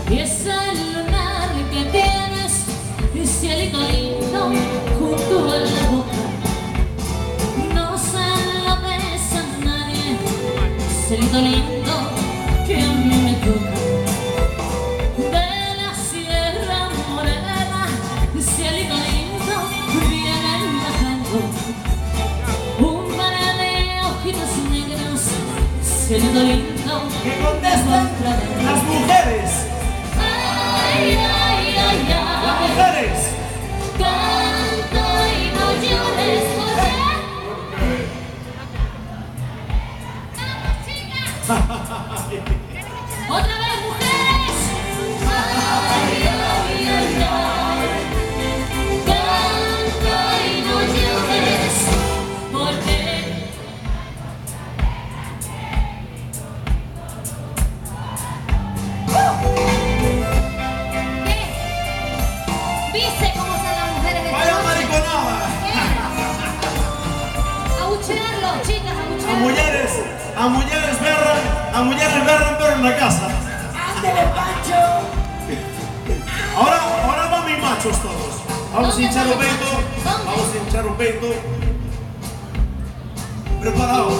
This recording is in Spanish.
Y ese lunar que tienes, y cielito lindo junto a la boca, no se lo des a nadie, cielito lindo que a mí me toca. De la Sierra Morena, cielito lindo, vienen bajando un par de ojitos negros, cielito lindo. Que contesten las mujeres. Ay, ay, ay, Las ay. mujeres. Canto y no llores, ¿por qué? Otra vez, mujeres. Ay, ay, ay, ay. Canto y no llores, ¿por qué? ¿Qué? ¿Viste cómo son las mujeres de Vaya esta noche? mariconada. Abuchearlo, chicas, abuchearlo. A mujeres berran pero en la casa. ¡Ándale, Pancho! Ahora van mis machos todos. Vamos a ¿Dónde hinchar van un los peito. machos? ¿Dónde? Vamos a hinchar un peito. Preparados.